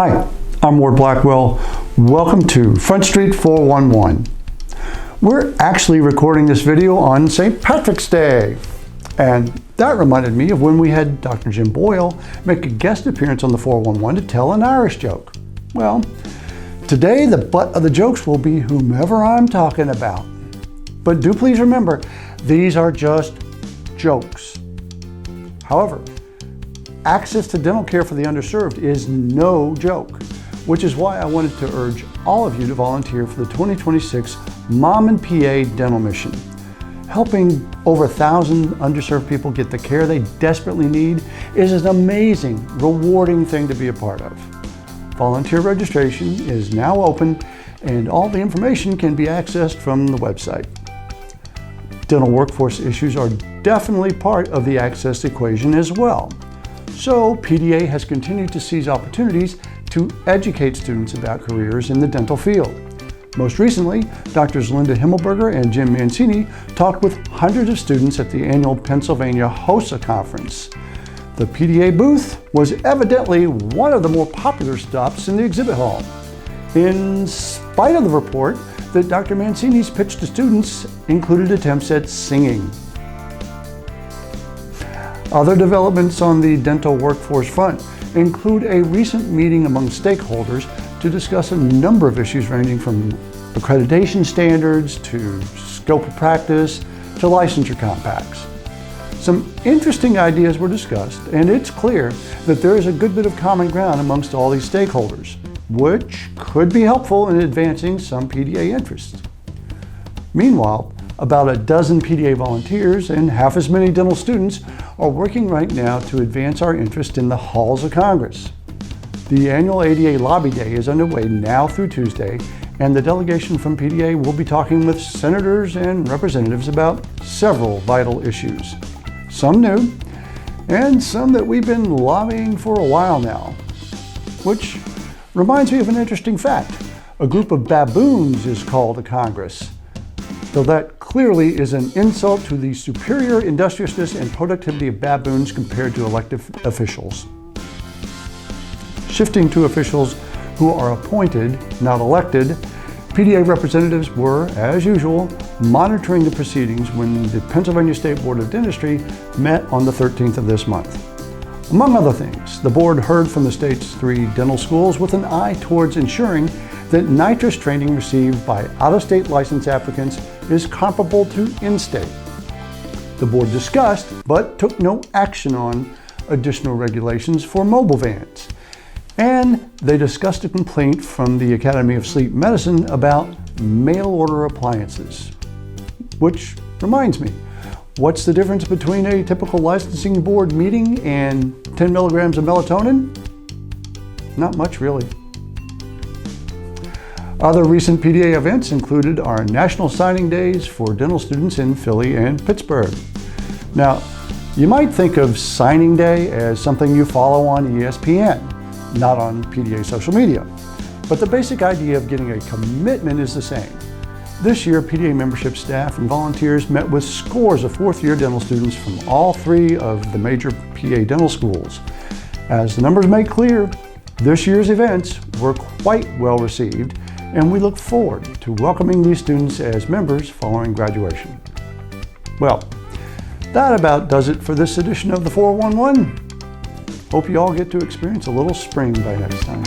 Hi, I'm Ward Blackwell. Welcome to Front Street 411. We're actually recording this video on St. Patrick's Day. And that reminded me of when we had Dr. Jim Boyle make a guest appearance on the 411 to tell an Irish joke. Well, today the butt of the jokes will be whomever I'm talking about. But do please remember, these are just jokes. However, access to dental care for the underserved is no joke, which is why I wanted to urge all of you to volunteer for the 2026 Mom and PA Dental Mission. Helping over 1,000 underserved people get the care they desperately need is an amazing, rewarding thing to be a part of. Volunteer registration is now open and all the information can be accessed from the website. Dental workforce issues are definitely part of the access equation as well. So PDA has continued to seize opportunities to educate students about careers in the dental field. Most recently, Drs. Linda Himmelberger and Jim Mancini talked with hundreds of students at the annual Pennsylvania HOSA conference. The PDA booth was evidently one of the more popular stops in the exhibit hall, in spite of the report that Dr. Mancini's pitch to students included attempts at singing. Other developments on the dental workforce front include a recent meeting among stakeholders to discuss a number of issues ranging from accreditation standards to scope of practice to licensure compacts. Some interesting ideas were discussed, and it's clear that there is a good bit of common ground amongst all these stakeholders, which could be helpful in advancing some PDA interests. Meanwhile, about a dozen PDA volunteers and half as many dental students are working right now to advance our interest in the halls of Congress. The annual ADA Lobby Day is underway now through Tuesday, and the delegation from PDA will be talking with senators and representatives about several vital issues. Some new, and some that we've been lobbying for a while now. Which reminds me of an interesting fact. A group of baboons is called to Congress, though that clearly is an insult to the superior industriousness and productivity of baboons compared to elected officials. Shifting to officials who are appointed, not elected, PDA representatives were, as usual, monitoring the proceedings when the Pennsylvania State Board of Dentistry met on the 13th of this month. Among other things, the board heard from the state's 3 dental schools with an eye towards ensuring that NITRIS training received by out-of-state license applicants is comparable to in-state. The board discussed, but took no action on, additional regulations for mobile vans. And they discussed a complaint from the Academy of Sleep Medicine about mail-order appliances. Which reminds me, what's the difference between a typical licensing board meeting and 10 milligrams of melatonin? Not much, really. Other recent PDA events included our National Signing Days for dental students in Philly and Pittsburgh. Now, you might think of Signing Day as something you follow on ESPN, not on PDA social media. But the basic idea of getting a commitment is the same. This year, PDA membership staff and volunteers met with scores of fourth-year dental students from all 3 of the major PA dental schools. As the numbers make clear, this year's events were quite well received, and we look forward to welcoming these students as members following graduation. Well, that about does it for this edition of the 411. Hope you all get to experience a little spring by next time.